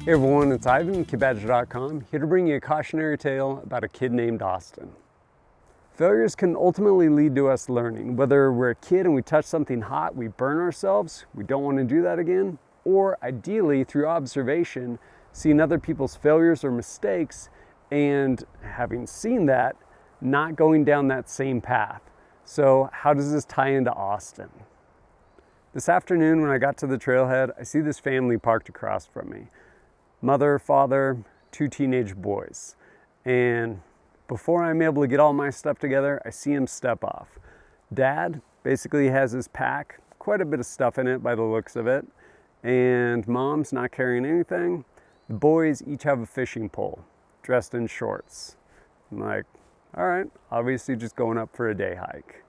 Hey everyone, it's Ivan, KidBadger.com, here to bring you a cautionary tale about a kid named Austin. Failures can ultimately lead to us learning. Whether we're a kid and we touch something hot, we burn ourselves, we don't want to do that again, or ideally through observation, seeing other people's failures or mistakes and having seen that, not going down that same path. So how does this tie into Austin? This afternoon when I got to the trailhead, I see this family parked across from me. Mother, father, two teenage boys. And before I'm able to get all my stuff together, I see him step off. Dad basically has his pack, quite a bit of stuff in it by the looks of it, and mom's not carrying anything. The boys each have a fishing pole, dressed in shorts. I'm like, all right, obviously just going up for a day hike.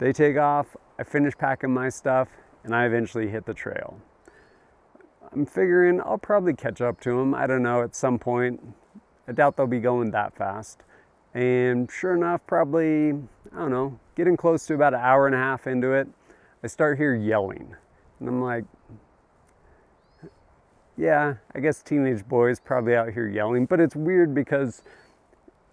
They take off, I finish packing my stuff, and I eventually hit the trail. I'm figuring I'll probably catch up to them. I don't know, at some point. I doubt they'll be going that fast. And sure enough, probably, I don't know, getting close to about an hour and a half into it, I start hear yelling. And I'm like, yeah, I guess teenage boys probably out here yelling, but it's weird because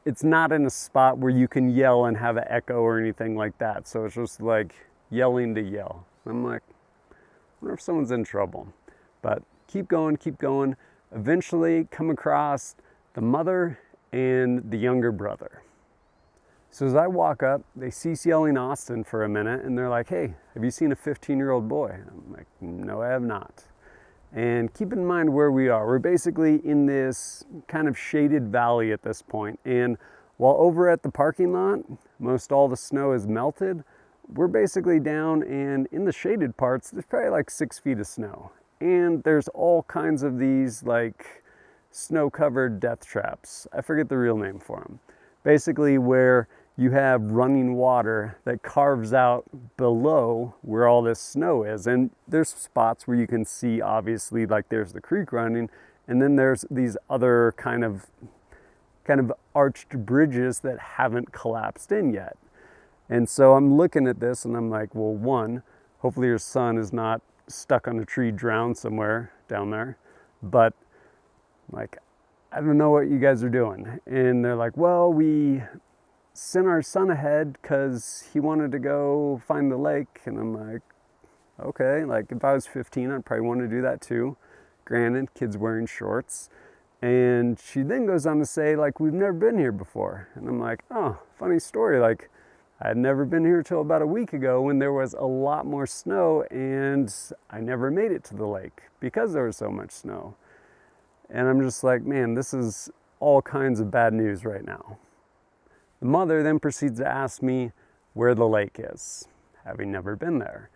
it's not in a spot where you can yell and have an echo or anything like that. So it's just like yelling to yell. I'm like, I wonder if someone's in trouble. But keep going. Eventually come across the mother and the younger brother. So as I walk up, they cease yelling Austin for a minute and they're like, hey, have you seen a 15-year-old boy? I'm like, no, I have not. And keep in mind where we are. We're basically in this kind of shaded valley at this point. And while over at the parking lot, most all the snow is melted, we're basically down, and in the shaded parts, there's probably like 6 feet of snow. And there's all kinds of these like snow-covered death traps. I forget the real name for them. Basically where you have running water that carves out below where all this snow is. And there's spots where you can see, obviously, like there's the creek running, and then there's these other kind of arched bridges that haven't collapsed in yet. And so I'm looking at this and I'm like, well, one, hopefully your son is not stuck on a tree, drowned somewhere down there. But like, I don't know what you guys are doing. And they're like, well, we sent our son ahead because he wanted to go find the lake. And I'm like, okay, like if I was 15, I'd probably want to do that too. Granted, kids wearing shorts. And she then goes on to say, like, we've never been here before. And I'm like, oh, funny story. Like, I had never been here till about a week ago when there was a lot more snow, and I never made it to the lake because there was so much snow. And I'm just like, man, this is all kinds of bad news right now. The mother then proceeds to ask me where the lake is, having never been there.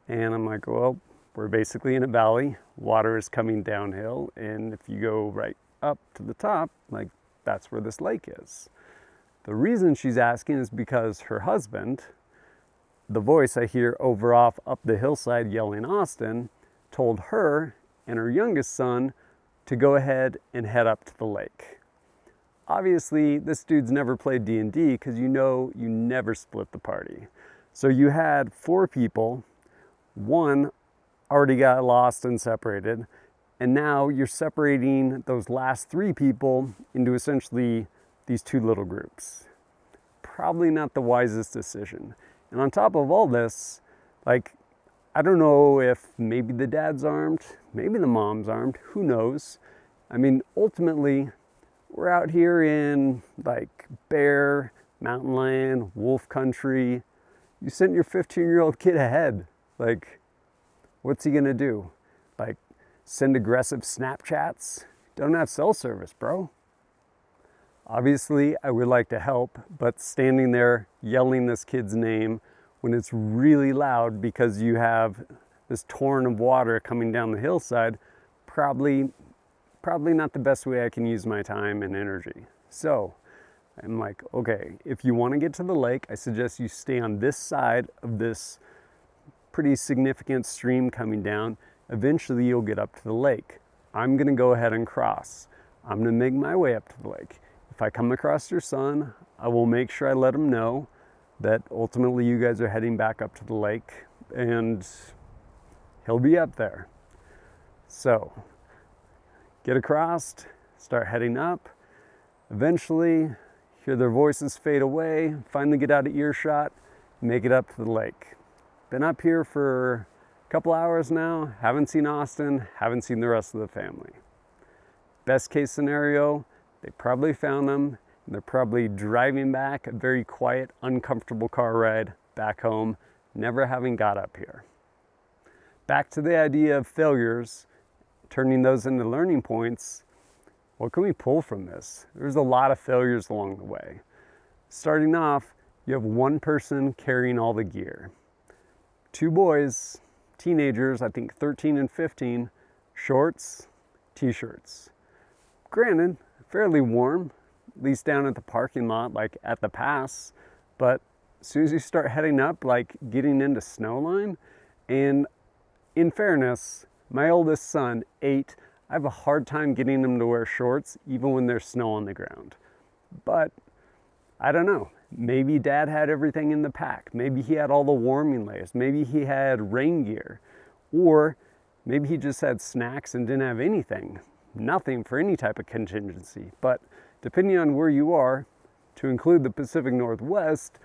And I'm like, well, we're basically in a valley. Water is coming downhill, and if you go right up to the top, like, that's where this lake is. The reason she's asking is because her husband, the voice I hear over off up the hillside yelling Austin, told her and her youngest son to go ahead and head up to the lake. Obviously, this dude's never played D&D because you know you never split the party. So you had 4 people, one already got lost and separated, and now you're separating those last 3 people into essentially these 2 little groups. Probably not the wisest decision. And on top of all this, like, I don't know if maybe the dad's armed, maybe the mom's armed, who knows? I mean, ultimately, we're out here in like bear, mountain lion, wolf country. You sent your 15-year-old kid ahead. Like, what's he gonna do? Like, send aggressive Snapchats? Don't have cell service, bro. Obviously, I would like to help, but standing there yelling this kid's name when it's really loud because you have this torrent of water coming down the hillside, probably not the best way I can use my time and energy. So I'm like, okay, if you want to get to the lake, I suggest you stay on this side of this pretty significant stream coming down. Eventually you'll get up to the lake. I'm gonna go ahead and cross. I'm gonna make my way up to the lake. If I come across your son, I will make sure I let him know that ultimately you guys are heading back up to the lake and he'll be up there. So Get across, start heading up. Eventually, hear their voices fade away, finally get out of earshot, make it up to the lake. Been up here for a couple hours now, haven't seen Austin, haven't seen the rest of the family. Best case scenario, they probably found them, and they're probably driving back, a very quiet, uncomfortable car ride back home, never having got up here. Back to the idea of failures, turning those into learning points. What can we pull from this? There's a lot of failures along the way. Starting off, you have one person carrying all the gear. Two boys, teenagers, I think 13 and 15, shorts, t-shirts. Granted, fairly warm, at least down at the parking lot, like at the pass, but as soon as you start heading up, like getting into snow line, and in fairness, my oldest son, 8, I have a hard time getting him to wear shorts even when there's snow on the ground. But I don't know, maybe dad had everything in the pack. Maybe he had all the warming layers. Maybe he had rain gear. Or maybe he just had snacks and didn't have anything. Nothing for any type of contingency. But depending on where you are, to include the Pacific Northwest,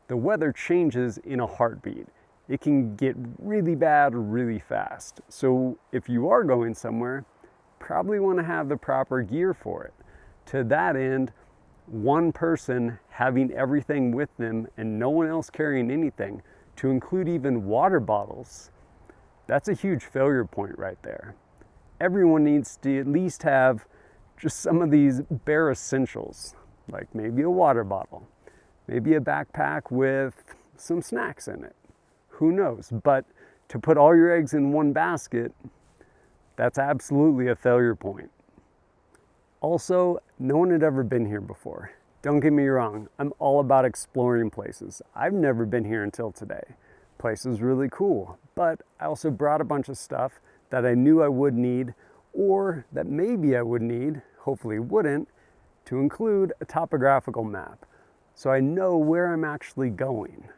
the weather changes in a heartbeat. It can get really bad really fast. So if you are going somewhere, probably want to have the proper gear for it. To that end, one person having everything with them and no one else carrying anything, to include even water bottles, that's a huge failure point right there. Everyone needs to at least have just some of these bare essentials, like maybe a water bottle, maybe a backpack with some snacks in it. Who knows? But to put all your eggs in one basket, that's absolutely a failure point. Also, no one had ever been here before. Don't get me wrong, I'm all about exploring places. I've never been here until today. Place is really cool, but I also brought a bunch of stuff that I knew I would need, or that maybe I would need, hopefully wouldn't, to include a topographical map, so I know where I'm actually going.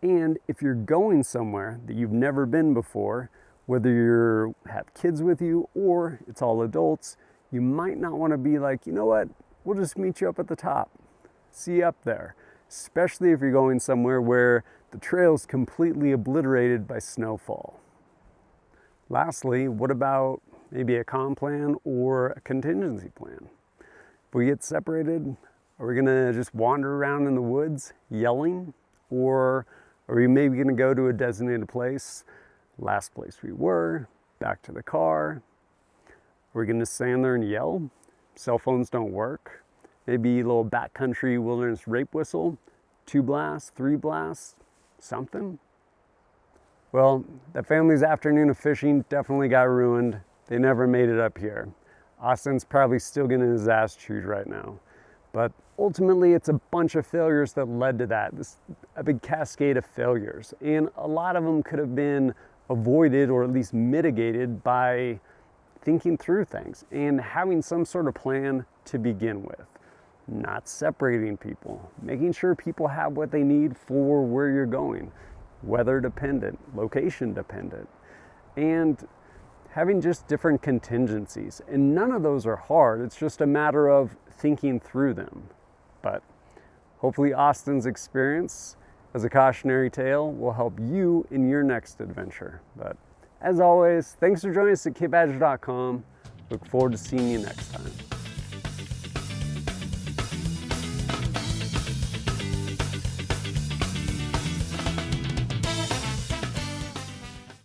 And if you're going somewhere that you've never been before, whether you have kids with you or it's all adults, you might not want to be like, you know what, we'll just meet you up at the top. See you up there. Especially if you're going somewhere where the trail's completely obliterated by snowfall. Lastly, what about maybe a comm plan or a contingency plan? If we get separated, are we gonna just wander around in the woods yelling? Or are we maybe gonna go to a designated place? Last place we were, back to the car. Are we gonna stand there and yell? Cell phones don't work. Maybe a little backcountry wilderness rape whistle, 2 blasts, 3 blasts, something. Well, the family's afternoon of fishing definitely got ruined. They never made it up here. Austin's probably still getting his ass chewed right now. But ultimately, it's a bunch of failures that led to that. A big cascade of failures. And a lot of them could have been avoided or at least mitigated by thinking through things and having some sort of plan to begin with. Not separating people, making sure people have what they need for where you're going, weather dependent, location dependent, and having just different contingencies. And none of those are hard. It's just a matter of thinking through them. But hopefully Austin's experience as a cautionary tale will help you in your next adventure. But as always, thanks for joining us at KidBadger.com. Look forward to seeing you next time.